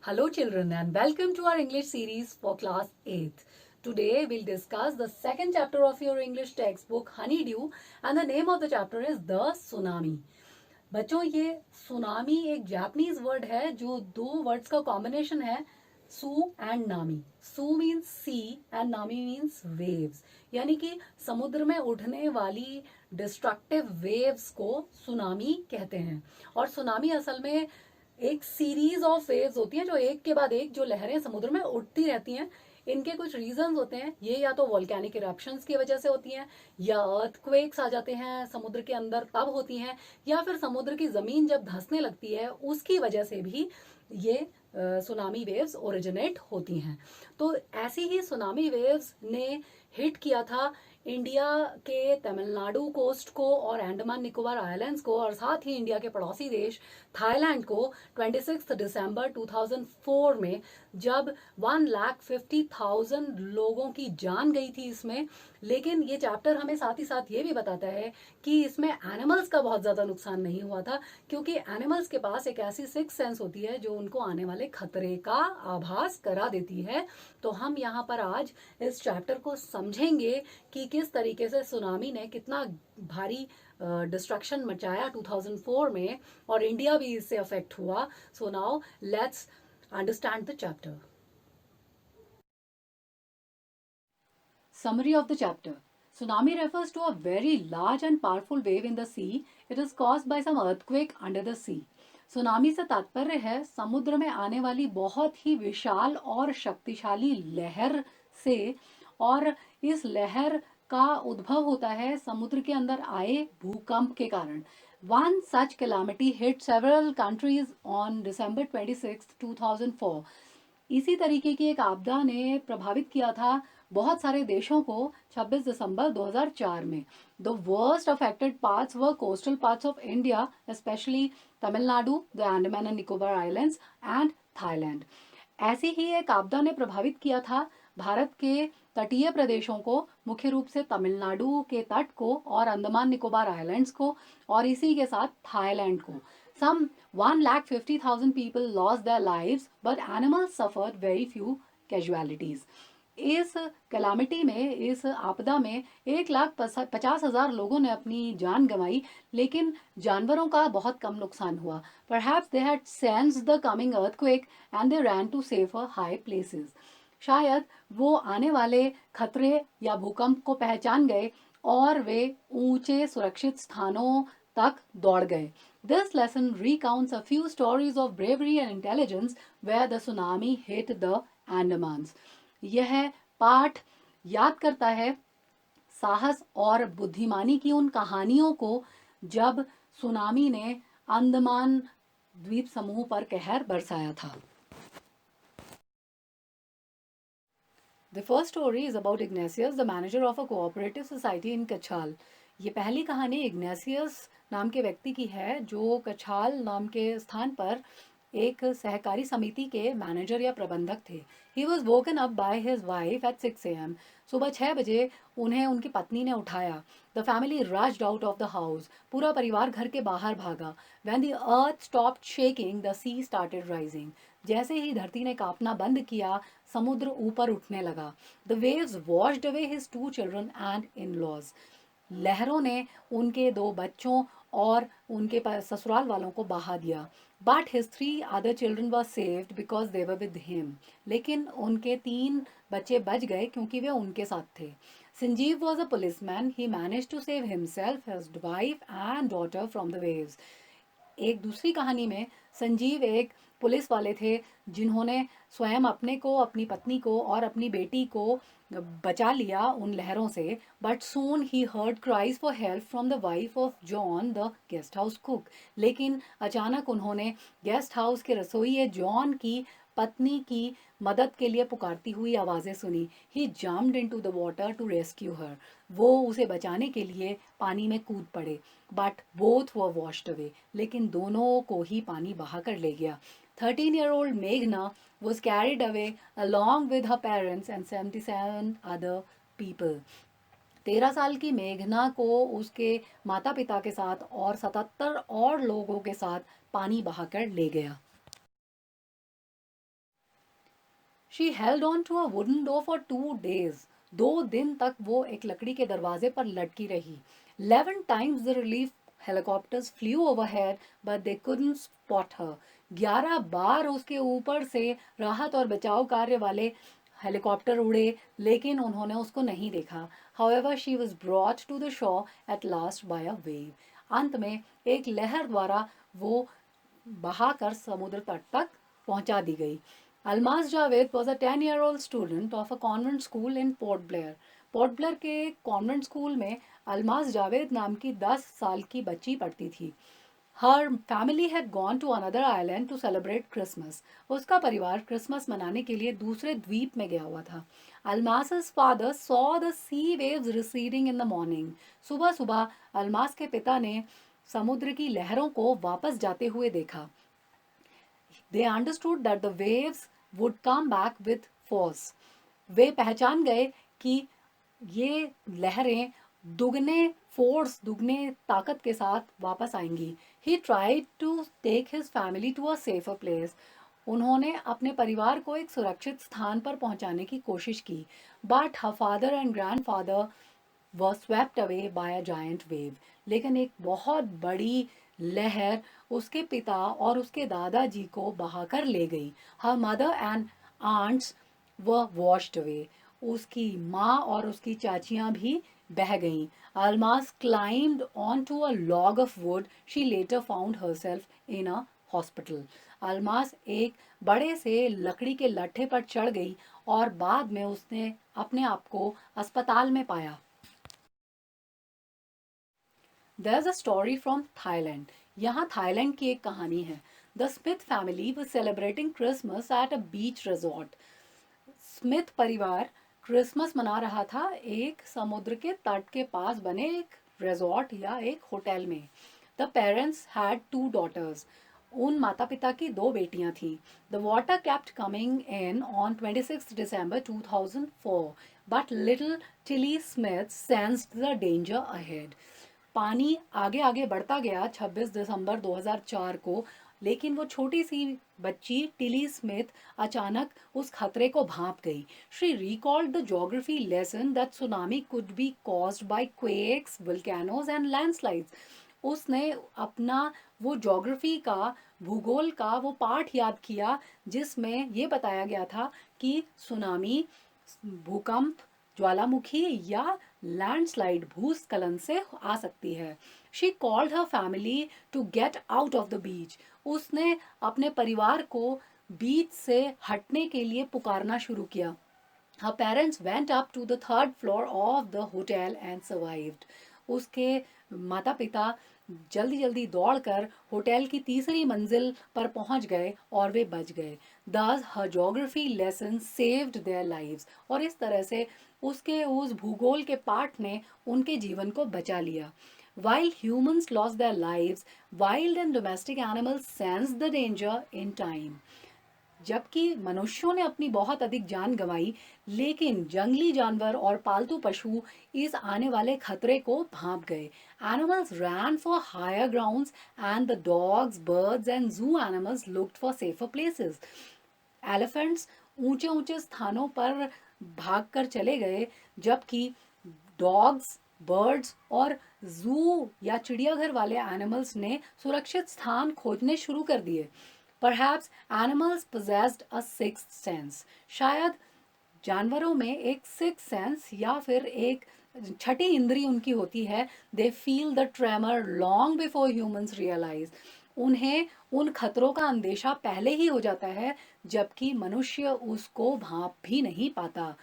Hello children and welcome to our English series for class 8th. Today we'll discuss the second chapter of your English textbook Honeydew and the name of the chapter is The Tsunami. बच्चों ये tsunami एक Japanese word है जो दो words का combination है सू and नामी. सू means C and नामी मीन्स वेव्स, यानी कि समुद्र में उठने वाली डिस्ट्रक्टिव वेव्स को सुनामी कहते हैं. और सुनामी असल में एक सीरीज ऑफ वेव्स होती हैं जो एक के बाद एक जो लहरें समुद्र में उठती रहती हैं. इनके कुछ रीजंस होते हैं. ये या तो वोल्केनिक इरप्शंस की वजह से होती हैं, या अर्थक्वेक्स आ जाते हैं समुद्र के अंदर तब होती हैं, या फिर समुद्र की जमीन जब धंसने लगती है उसकी वजह से भी ये सुनामी वेव्स ओरिजिनेट होती हैं. तो ऐसी ही सुनामी वेव्स ने हिट किया था इंडिया के तमिलनाडु कोस्ट को और अंडमान निकोबार आइलैंड्स को, और साथ ही इंडिया के पड़ोसी देश थाईलैंड को 26 दिसंबर 2004 में, जब 1,50,000 लोगों की जान गई थी इसमें. लेकिन ये चैप्टर हमें साथ ही साथ ये भी बताता है कि इसमें एनिमल्स का बहुत ज़्यादा नुकसान नहीं हुआ था, क्योंकि एनिमल्स के पास एक ऐसी सिक्स सेंस होती है जो उनको आने वाले खतरे का आभास करा देती है. तो हम यहाँ पर आज इस चैप्टर को समझेंगे कि किस तरीके से सुनामी ने कितना भारी डिस्ट्रक्शन मचाया 2004 में, और इंडिया भी इससे अफेक्ट हुआ. So now let's understand the chapter. Summary of the chapter. Tsunami refers to a very large and powerful wave in the sea. It is caused by some earthquake under the sea. Tsunami से तात्पर्य है समुद्र में आने वाली बहुत ही विशाल और शक्तिशाली लहर से, और इस लहर का उद्भव होता है समुद्र के अंदर आए भूकंप के कारण. One such calamity hit several countries on December 26, 2004. इसी तरीके की एक आपदा ने प्रभावित किया था बहुत सारे देशों को 26 दिसंबर 2004 में. The worst affected parts were coastal parts of India, specially Tamil Nadu, the Andaman and Nicobar islands and Thailand. ऐसी ही एक आपदा ने प्रभावित किया था भारत के तटीय प्रदेशों को, मुख्य रूप से तमिलनाडु के तट को और अंडमान निकोबार आइलैंड्स को, और इसी के साथ थाईलैंड को. Some 1,50,000 people lost their lives, but animals suffered very few casualties. इस कलामिटी में, इस आपदा में 1,50,000 लोगों ने अपनी जान गंवाई, लेकिन जानवरों का बहुत कम नुकसान हुआ. Perhaps they had sensed the coming earthquake and they ran to safer high places. शायद वो आने वाले खतरे या भूकंप को पहचान गए और वे ऊंचे सुरक्षित स्थानों तक दौड़ गए. This lesson recounts a few stories of bravery and intelligence where the tsunami hit the Andamans. यह पाठ याद करता है साहस और बुद्धिमानी की उन कहानियों को जब सुनामी ने अंडमान द्वीप समूह पर कहर बरसाया था. The first story is about Ignatius, the manager of a cooperative society in Kachal. ये पहली कहानी इग्नेशियस नाम के व्यक्ति की है जो कछाल नाम के स्थान पर एक सहकारी समिति के मैनेजर या प्रबंधक थे. He was woken up by his wife at 6 a.m. सुबह 6 बजे उन्हें उनकी पत्नी ने उठाया. The family rushed out of the house. पूरा परिवार घर के बाहर भागा. When the earth stopped shaking, the sea started rising. जैसे ही धरती ने कांपना बंद किया, समुद्र ऊपर उठने लगा. The waves washed away his 2 children and in-laws. लहरों ने उनके 2 बच्चों और उनके ससुराल वालों को बहा दिया. But his 3 other children were saved because they were with him. लेकिन उनके 3 बच्चे बच गए क्योंकि वे उनके साथ थे. Sanjeev was a policeman. He managed to save himself, his wife and daughter from the waves. एक दूसरी कहानी में संजीव एक पुलिस वाले थे जिन्होंने स्वयं अपने को, अपनी पत्नी को और अपनी बेटी को बचा लिया उन लहरों से. But soon he heard cries for help from the wife of John the guest house cook. लेकिन अचानक उन्होंने गेस्ट हाउस के रसोइये जॉन की पत्नी की मदद के लिए पुकारती हुई आवाज़ें सुनी. He jumped into the water to rescue her. वो उसे बचाने के लिए पानी में कूद पड़े. But both were washed away. लेकिन दोनों को ही पानी बहा कर ले गया. 13-year-old Meghna was carried away along with her parents and 77 other people. 13 साल की मेघना को उसके माता पिता के साथ और 77 और लोगों के साथ पानी बहाकर ले गया. She held on to a wooden door for 2 days. 2 दिन तक वो एक लकड़ी के दरवाजे पर लटकी रही. 11 times the relief helicopters flew overhead, but they couldn't spot her. 11 बार उसके ऊपर से राहत और बचाव कार्य वाले हेलीकॉप्टर उड़े, लेकिन उन्होंने उसको नहीं देखा. However, she was brought to the shore at last by a wave. अंत में एक लहर द्वारा वो बहाकर समुद्र तट तक पहुंचा दी गई. Almaz Javed was a 10-year-old student of a convent school in Port Blair. Port Blair के कॉन्वेंट स्कूल में अलमाज जावेद नाम की 10 साल की बच्ची पढ़ती थी. Her family had gone to another island to celebrate Christmas. उसका परिवार क्रिसमस मनाने के लिए दूसरे द्वीप में गया हुआ था. Almas's father saw the sea waves receding in the morning. सुबह सुबह अलमास के पिता ने समुद्र की लहरों को वापस जाते हुए देखा. They understood that the waves would come back with force. वे पहचान गए कि ये लहरें दुगने फोर्स, दुगने ताकत के साथ वापस आएंगी. He tried to take his family to a safer place. उन्होंने अपने परिवार को एक सुरक्षित स्थान पर पहुंचाने की कोशिश की. But her father and grandfather were swept away by a giant wave. लेकिन एक बहुत बड़ी लहर उसके पिता और उसके दादाजी को बहाकर ले गई. Her mother and aunts were washed away. उसकी माँ और उसकी चाचियाँ भी बह गईं. Almas climbed onto a log of wood. She later found herself in a hospital. Almas एक बड़े से लकड़ी के लट्ठे पर चढ़ गई और बाद में उसने अपने आप को अस्पताल में पाया. There's a story from Thailand. यहाँ थाईलैंड की एक कहानी है. The Smith family was celebrating Christmas at a beach resort. Smith परिवार क्रिसमस मना रहा था एक समुद्र के तट के पास बने एक रिजॉर्ट या एक होटल में. The parents had 2 daughters. उन माता पिता की 2 बेटियां थीं. The water kept coming in on 26 December 2004, but little Tilly Smith sensed the danger ahead. पानी आगे आगे बढ़ता गया 26 दिसंबर 2004 को, लेकिन वो छोटी सी बच्ची टिली स्मिथ अचानक उस खतरे को भांप गई. She recalled the geography lesson that tsunami could be caused by quakes, volcanoes and landslides. उसने अपना वो ज्योग्राफी का, भूगोल का वो पाठ याद किया जिसमें ये बताया गया था कि सुनामी भूकंप, ज्वालामुखी या लैंडस्लाइड, भूस्खलन से आ सकती है. She called her family to get out of the beach. उसने अपने परिवार को बीच से हटने के लिए पुकारना शुरू किया. Her parents went up to the 3rd floor of the hotel and survived. उसके माता पिता जल्दी जल्दी दौड़कर होटल की तीसरी मंजिल पर पहुंच गए और वे बच गए. Thus her geography lesson saved their lives. और इस तरह से उसके उस भूगोल के पाठ ने उनके जीवन को बचा लिया. While humans lost their lives, wild and domestic animals sensed the danger in time. जबकि मनुष्यों ने अपनी बहुत अधिक जान गंवाई, लेकिन जंगली जानवर और पालतू पशु इस आने वाले खतरे को भांप गए. Animals ran for higher grounds and the dogs, birds and zoo animals looked for safer places. Elephants ऊंचे ऊंचे स्थानों पर भागकर चले गए, जबकि डॉग्स, बर्ड्स और जू या चिड़ियाघर वाले एनिमल्स ने सुरक्षित स्थान खोजने शुरू कर दिए. Perhaps animals possessed a sixth sense. शायद जानवरों में एक sixth sense या फिर एक छठी इंद्री उनकी होती है. They feel the tremor long before humans realize. उन्हें उन खतरों का अंदेशा पहले ही हो जाता है, जबकि मनुष्य उसको भांप भी नहीं पाता.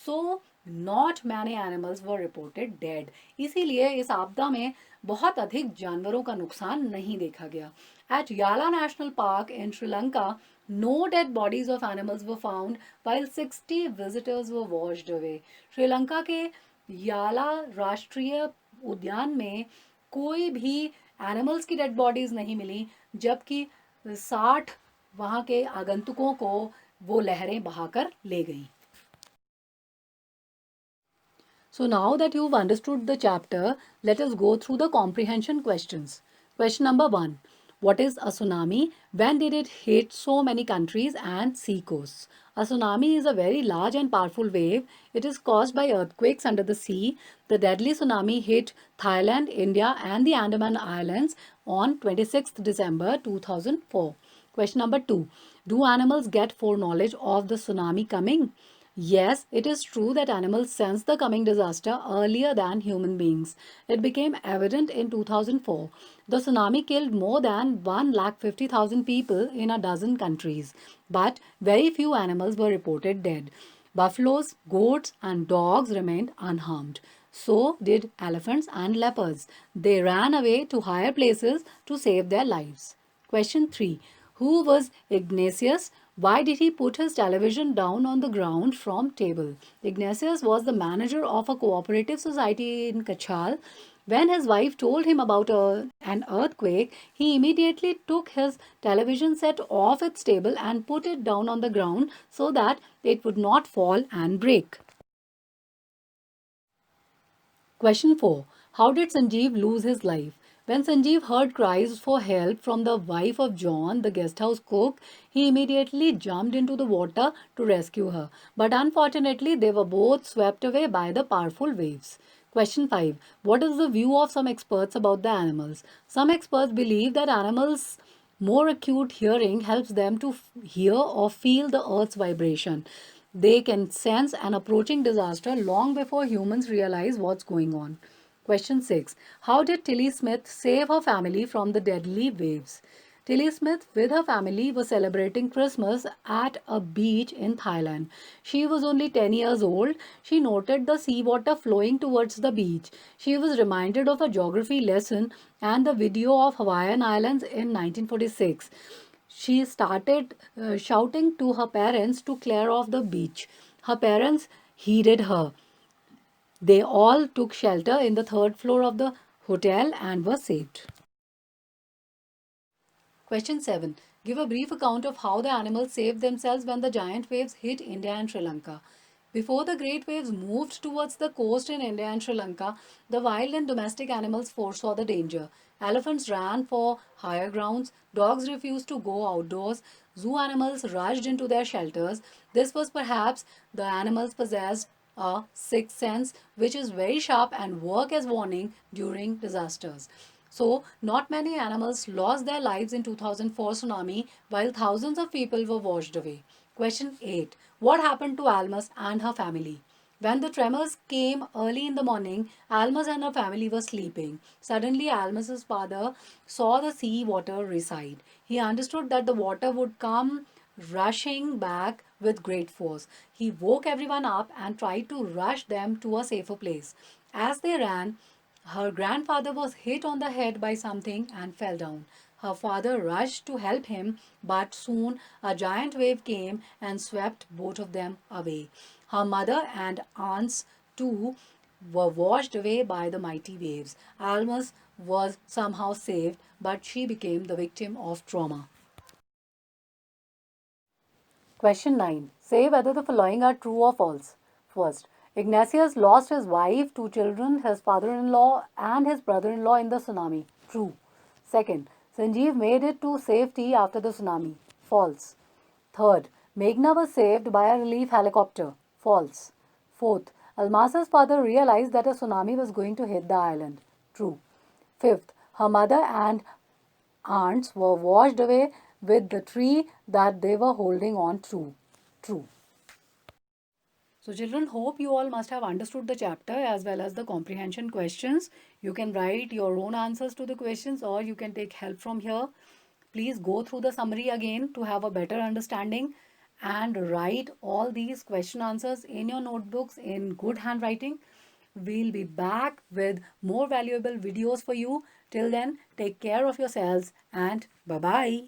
So not many animals were reported dead. इसीलिए इस आपदा में बहुत अधिक जानवरों का नुकसान नहीं देखा गया. At Yala National Park in Sri Lanka, no dead bodies of animals were found, while 60 visitors were washed away. Sri Lanka के याला राष्ट्रीय उद्यान में कोई भी एनिमल्स की डेड बॉडीज नहीं मिली, जबकि 60 वहाँ के आगंतुकों को वो लहरें बहाकर ले गईं. So now that you've understood the chapter, let us go through the comprehension questions. Question number 1. What is a tsunami? When did it hit so many countries and sea coasts? A tsunami is a very large and powerful wave. It is caused by earthquakes under the sea. The deadly tsunami hit Thailand, India, and the Andaman Islands on 26th December 2004. Question number 2. Do animals get foreknowledge of the tsunami coming? Yes, it is true that animals sense the coming disaster earlier than human beings. It became evident in 2004. The tsunami killed more than 150,000 people in a dozen countries, but very few animals were reported dead. Buffaloes, goats, and dogs remained unharmed. So did elephants and leopards. They ran away to higher places to save their lives. Question 3. Who was Ignatius? Why did he put his television down on the ground from table? Ignatius was the manager of a cooperative society in Kachal. When his wife told him about an earthquake, he immediately took his television set off its table and put it down on the ground so that it would not fall and break. Question 4. How did Sanjeev lose his life? When Sanjeev heard cries for help from the wife of John, the guest house cook, he immediately jumped into the water to rescue her. But unfortunately, they were both swept away by the powerful waves. Question 5. What is the view of some experts about the animals? Some experts believe that animals' more acute hearing helps them to hear or feel the earth's vibration. They can sense an approaching disaster long before humans realize what's going on. Question 6. How did Tilly Smith save her family from the deadly waves? Tilly Smith, with her family, was celebrating Christmas at a beach in Thailand. She was only 10 years old. She noted the seawater flowing towards the beach. She was reminded of a geography lesson and the video of Hawaiian Islands in 1946. She started shouting to her parents to clear off the beach. Her parents heeded her. They all took shelter in the third floor of the hotel and were saved. Question 7. Give a brief account of how the animals saved themselves when the giant waves hit India and Sri Lanka. Before the great waves moved towards the coast in India and Sri Lanka, the wild and domestic animals foresaw the danger. Elephants ran for higher grounds, dogs refused to go outdoors, zoo animals rushed into their shelters. This was perhaps the animals possessed a sixth sense, which is very sharp and work as warning during disasters. So, not many animals lost their lives in 2004 tsunami while thousands of people were washed away. Question 8. What happened to Almas and her family? When the tremors came early in the morning, Almas and her family were sleeping. Suddenly, Almas's father saw the sea water recede. He understood that the water would come rushing back with great force. He woke everyone up and tried to rush them to a safer place. As they ran, her grandfather was hit on the head by something and fell down. Her father rushed to help him, but soon a giant wave came and swept both of them away. Her mother and aunts, too, were washed away by the mighty waves. Almas was somehow saved, but she became the victim of trauma. Question 9. Say whether the following are true or false. First, Ignatius lost his wife, two children, his father-in-law and his brother-in-law in the tsunami. True. Second, Sanjeev made it to safety after the tsunami. False. Third, Meghna was saved by a relief helicopter. False. Fourth, Almasa's father realized that a tsunami was going to hit the island. True. Fifth, her mother and aunts were washed away with the tree that they were holding on to. True. So children, hope you all must have understood the chapter as well as the comprehension questions. You can write your own answers to the questions or you can take help from here. Please go through the summary again to have a better understanding and write all these question answers in your notebooks in good handwriting. We'll be back with more valuable videos for you. Till then, take care of yourselves and bye-bye.